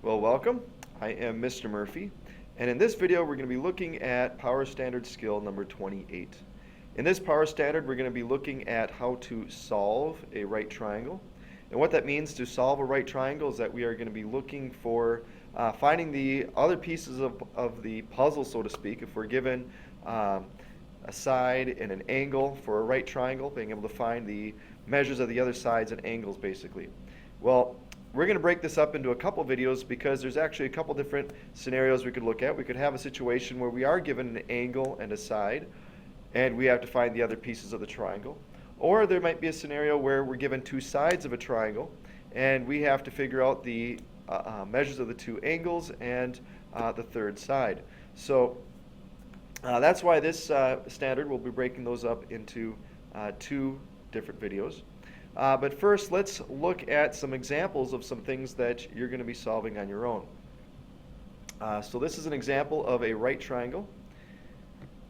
Well, welcome. I am Mr. Murphy, and in this video we're going to be looking at Power Standard skill number 28. In this Power Standard we're going to be looking at how to solve a right triangle. And what that means to solve a right triangle is that we are going to be looking for finding the other pieces of the puzzle, so to speak. If we're given a side and an angle for a right triangle, being able to find the measures of the other sides and angles basically. Well, we're going to break this up into a couple videos because there's actually a couple different scenarios we could look at. We could have a situation where we are given an angle and a side, and we have to find the other pieces of the triangle. Or there might be a scenario where we're given two sides of a triangle, and we have to figure out the measures of the two angles and the third side. So that's why this standard, we'll be breaking those up into two different videos. But first, let's look at some examples of some things that you're going to be solving on your own. So this is an example of a right triangle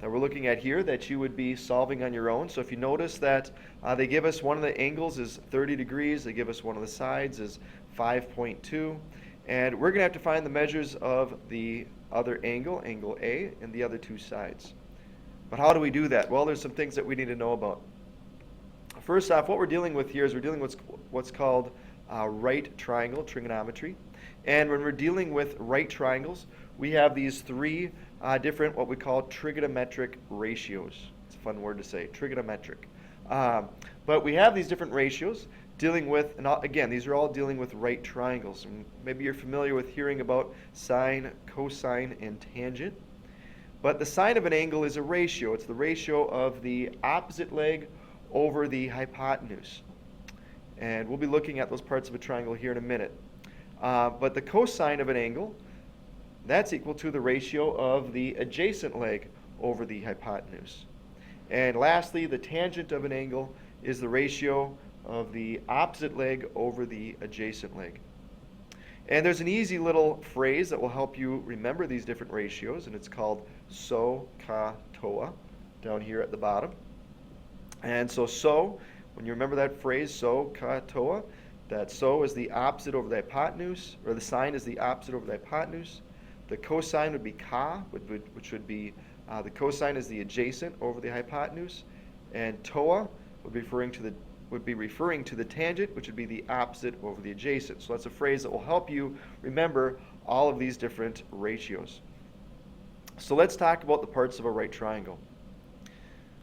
that we're looking at here that you would be solving on your own. So if you notice that they give us one of the angles is 30 degrees, they give us one of the sides is 5.2, and we're going to have to find the measures of the other angle, angle A, and the other two sides. But how do we do that? Well, there's some things that we need to know about. First off, what we're dealing with here is we're dealing with what's called right triangle trigonometry. And when we're dealing with right triangles, we have these three different what we call trigonometric ratios. It's a fun word to say, trigonometric. But we have these different ratios dealing with, and again, these are all dealing with right triangles. And maybe you're familiar with hearing about sine, cosine, and tangent. But the sine of an angle is a ratio. It's the ratio of the opposite leg over the hypotenuse. And we'll be looking at those parts of a triangle here in a minute. But the cosine of an angle, that's equal to the ratio of the adjacent leg over the hypotenuse. And lastly, the tangent of an angle is the ratio of the opposite leg over the adjacent leg. And there's an easy little phrase that will help you remember these different ratios, and it's called Sohcahtoa, down here at the bottom. And so, when you remember that phrase, Sohcahtoa, that so is the opposite over the hypotenuse, or the sine is the opposite over the hypotenuse. The cosine would be ka, which would be, the cosine is the adjacent over the hypotenuse. And toa would be referring to the tangent, which would be the opposite over the adjacent. So that's a phrase that will help you remember all of these different ratios. So let's talk about the parts of a right triangle.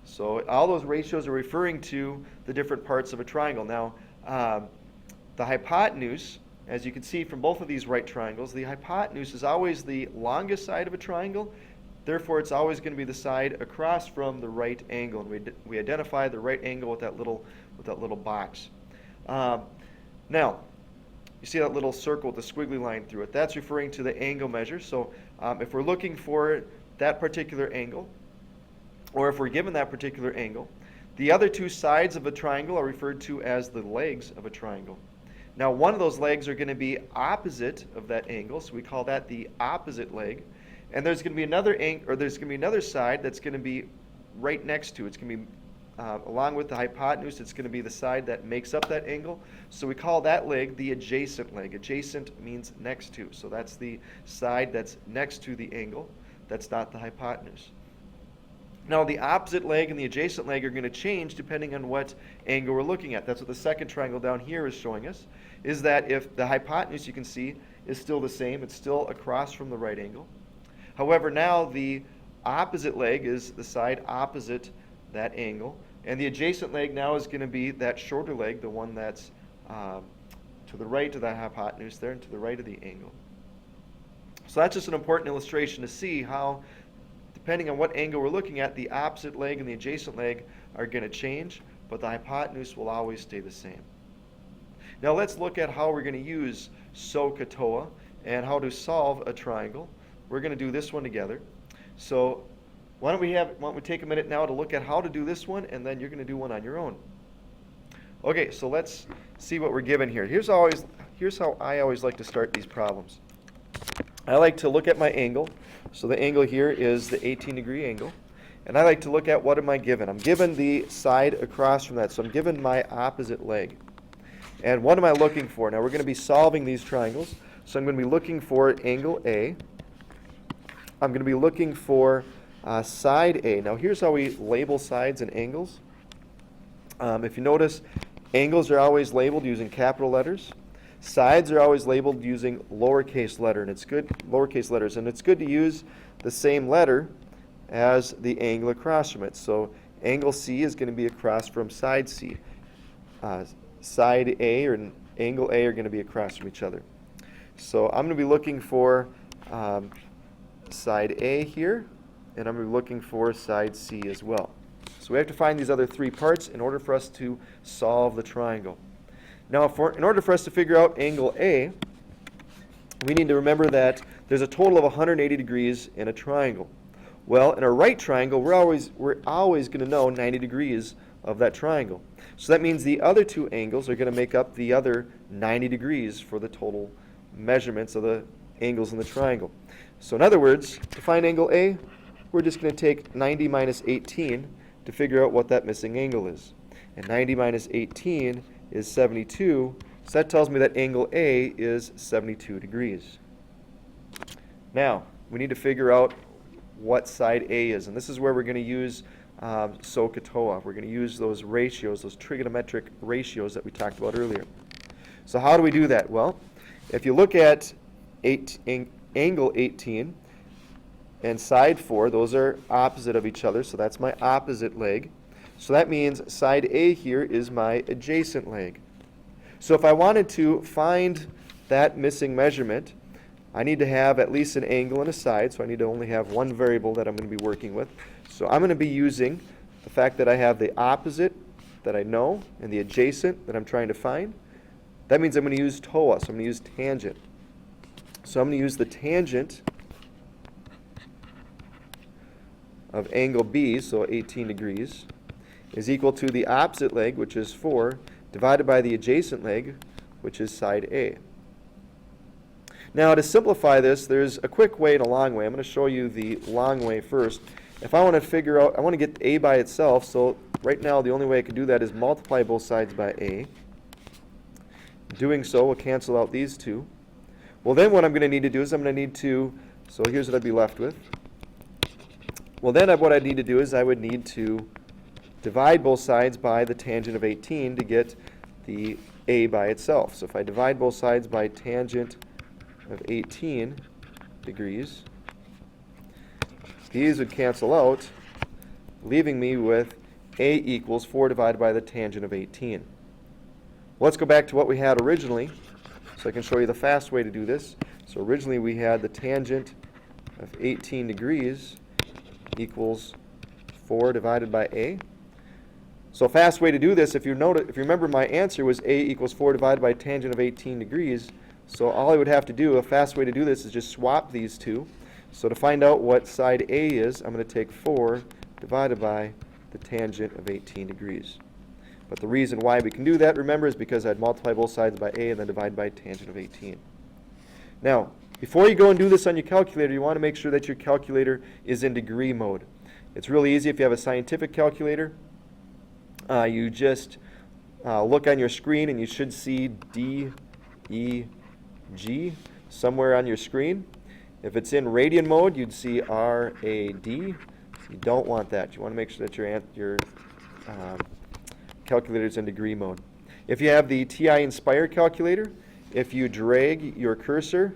So all those ratios are referring to the different parts of a triangle. Now, the hypotenuse, as you can see from both of these right triangles, the hypotenuse is always the longest side of a triangle. Therefore, it's always going to be the side across from the right angle. And we identify the right angle with that little box. Now, you see that little circle with the squiggly line through it. That's referring to the angle measure. So if we're looking for that particular angle, or if we're given that particular angle, the other two sides of a triangle are referred to as the legs of a triangle. Now, one of those legs are going to be opposite of that angle, so we call that the opposite leg. And there's going to be another side that's going to be right next to it. It's going to be along with the hypotenuse. It's going to be the side that makes up that angle. So we call that leg the adjacent leg. Adjacent means next to, so that's the side that's next to the angle. That's not the hypotenuse. Now, the opposite leg and the adjacent leg are going to change depending on what angle we're looking at. That's what the second triangle down here is showing us, is that if the hypotenuse, you can see, is still the same, it's still across from the right angle. However, now the opposite leg is the side opposite that angle, and the adjacent leg now is going to be that shorter leg, the one that's to the right of the hypotenuse there and to the right of the angle. So that's just an important illustration to see how, depending on what angle we're looking at, the opposite leg and the adjacent leg are going to change, but the hypotenuse will always stay the same. Now let's look at how we're going to use Sohcahtoa and how to solve a triangle. We're going to do this one together. So why don't we take a minute now to look at how to do this one, and then you're going to do one on your own. Okay, so let's see what we're given here. Here's how I always like to start these problems. I like to look at my angle. So the angle here is the 18-degree angle. And I like to look at what am I given. I'm given the side across from that. So I'm given my opposite leg. And what am I looking for? Now we're going to be solving these triangles. So I'm going to be looking for angle A. I'm going to be looking for side A. Now here's how we label sides and angles. If you notice, angles are always labeled using capital letters. Sides are always labeled using lowercase letters, and it's good to use the same letter as the angle across from it. So angle C is going to be across from side C. Side A or angle A are going to be across from each other. So I'm going to be looking for side A here, and I'm going to be looking for side C as well. So we have to find these other three parts in order for us to solve the triangle. Now, in order for us to figure out angle A, we need to remember that there's a total of 180 degrees in a triangle. Well, in a right triangle, we're always going to know 90 degrees of that triangle. So that means the other two angles are going to make up the other 90 degrees for the total measurements of the angles in the triangle. So in other words, to find angle A, we're just going to take 90 minus 18 to figure out what that missing angle is. And 90 minus 18 is 72, so that tells me that angle A is 72 degrees. Now, we need to figure out what side A is, and this is where we're going to use Sohcahtoa. We're going to use those ratios, those trigonometric ratios that we talked about earlier. So how do we do that? Well, if you look at angle 18 and side 4, those are opposite of each other, so that's my opposite leg. So that means side A here is my adjacent leg. So if I wanted to find that missing measurement, I need to have at least an angle and a side, so I need to only have one variable that I'm going to be working with. So I'm going to be using the fact that I have the opposite that I know and the adjacent that I'm trying to find. That means I'm going to use TOA, so I'm going to use tangent. So I'm going to use the tangent of angle B, so 18 degrees, is equal to the opposite leg, which is 4, divided by the adjacent leg, which is side A. Now, to simplify this, there's a quick way and a long way. I'm going to show you the long way first. If I want to figure out, I want to get A by itself, so right now the only way I can do that is multiply both sides by A. Doing so will cancel out these two. Well, then what I'm going to need to do is I'm going to need to, so here's what I'd be left with. Well, then what I'd need to do is I would need to divide both sides by the tangent of 18 to get the A by itself. So if I divide both sides by tangent of 18 degrees, these would cancel out, leaving me with A equals 4 divided by the tangent of 18. Well, let's go back to what we had originally, so I can show you the fast way to do this. So originally we had the tangent of 18 degrees equals 4 divided by A. So a fast way to do this, if you remember, my answer was A equals 4 divided by tangent of 18 degrees. So all I would have to do, a fast way to do this, is just swap these two. So to find out what side A is, I'm going to take 4 divided by the tangent of 18 degrees. But the reason why we can do that, remember, is because I'd multiply both sides by A and then divide by tangent of 18. Now, before you go and do this on your calculator, you want to make sure that your calculator is in degree mode. It's really easy if you have a scientific calculator. You just look on your screen and you should see D, E, G somewhere on your screen. If it's in radian mode, you'd see R, A, D. You don't want that. You want to make sure that your calculator is in degree mode. If you have the TI Inspire calculator, if you drag your cursor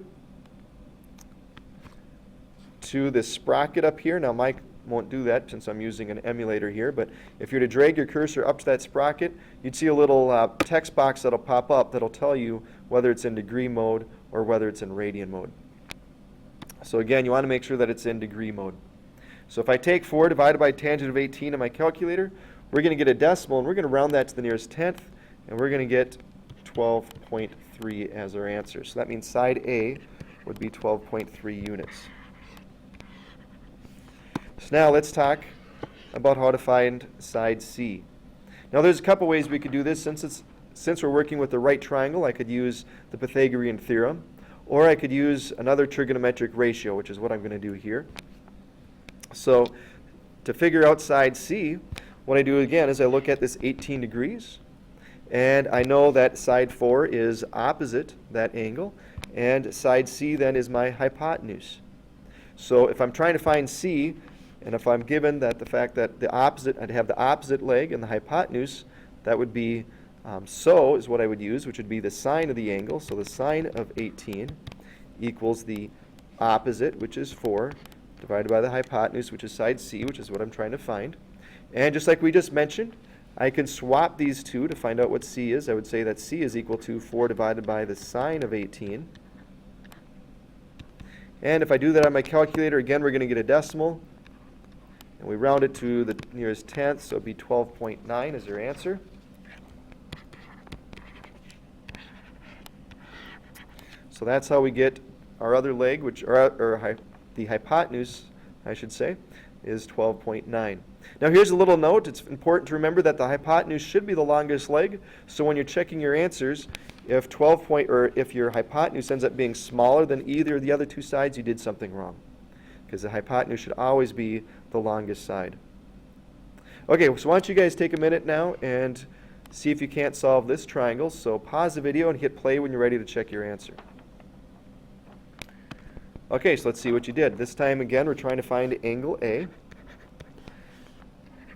to the sprocket up here, now Mike won't do that since I'm using an emulator here, but if you were to drag your cursor up to that sprocket, you'd see a little text box that'll pop up that'll tell you whether it's in degree mode or whether it's in radian mode. So again, you want to make sure that it's in degree mode. So if I take 4 divided by tangent of 18 in my calculator, we're going to get a decimal, and we're going to round that to the nearest tenth, and we're going to get 12.3 as our answer. So that means side A would be 12.3 units. So now let's talk about how to find side C. Now there's a couple ways we could do this. Since we're working with the right triangle, I could use the Pythagorean theorem, or I could use another trigonometric ratio, which is what I'm going to do here. So to figure out side C, what I do again is I look at this 18 degrees, and I know that side 4 is opposite that angle, and side C then is my hypotenuse. So if I'm trying to find C, and if I'm given that the fact that I'd have the opposite leg and the hypotenuse, that would be so is what I would use, which would be the sine of the angle. So the sine of 18 equals the opposite, which is 4, divided by the hypotenuse, which is side C, which is what I'm trying to find. And just like we just mentioned, I can swap these two to find out what C is. I would say that C is equal to 4 divided by the sine of 18. And if I do that on my calculator, again, we're going to get a decimal. And we round it to the nearest tenth, so it would be 12.9 is your answer. So that's how we get our other leg, the hypotenuse, I should say, is 12.9. Now here's a little note. It's important to remember that the hypotenuse should be the longest leg. So when you're checking your answers, if your hypotenuse ends up being smaller than either of the other two sides, you did something wrong, because the hypotenuse should always be the longest side. Okay, so why don't you guys take a minute now and see if you can't solve this triangle. So pause the video and hit play when you're ready to check your answer. Okay, so let's see what you did. This time again, we're trying to find angle A.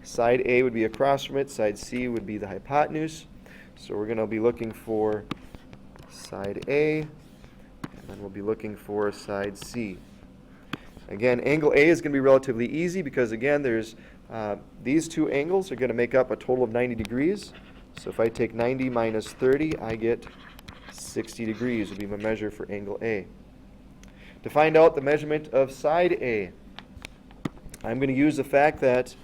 Side A would be across from it. Side C would be the hypotenuse. So we're going to be looking for side A, and then we'll be looking for side C. Again, angle A is going to be relatively easy because, again, there's these two angles are going to make up a total of 90 degrees. So if I take 90 minus 30, I get 60 degrees would be my measure for angle A. To find out the measurement of side A, I'm going to use the fact that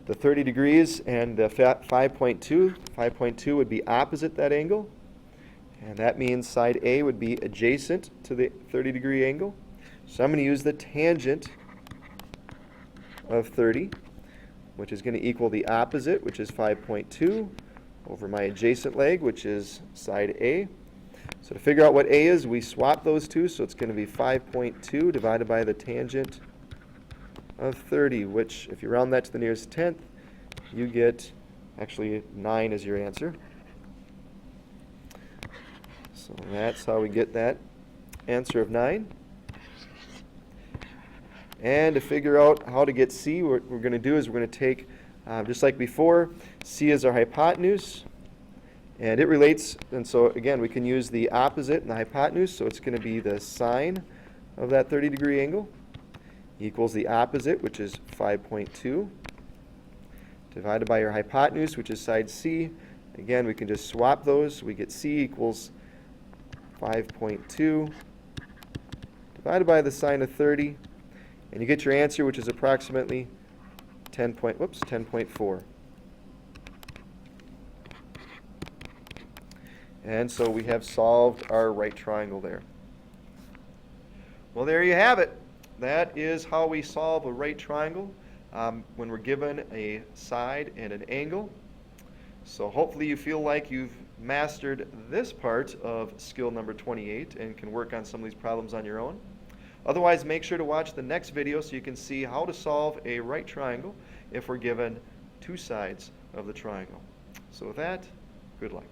the 30 degrees and the 5.2 would be opposite that angle. And that means side A would be adjacent to the 30 degree angle. So I'm going to use the tangent of 30, which is going to equal the opposite, which is 5.2, over my adjacent leg, which is side A. So to figure out what A is, we swap those two, so it's going to be 5.2 divided by the tangent of 30, which, if you round that to the nearest tenth, you get, actually, 9 is your answer. So that's how we get that answer of 9. And to figure out how to get C, what we're going to do is we're going to take, just like before, C is our hypotenuse. And it relates, and so again, we can use the opposite and the hypotenuse, so it's going to be the sine of that 30 degree angle equals the opposite, which is 5.2, divided by your hypotenuse, which is side C. Again, we can just swap those. We get C equals 5.2 divided by the sine of 30, and you get your answer, which is approximately 10.4. And so we have solved our right triangle there. Well, there you have it. That is how we solve a right triangle when we're given a side and an angle. So hopefully you feel like you've mastered this part of skill number 28 and can work on some of these problems on your own. Otherwise, make sure to watch the next video so you can see how to solve a right triangle if we're given two sides of the triangle. So with that, good luck.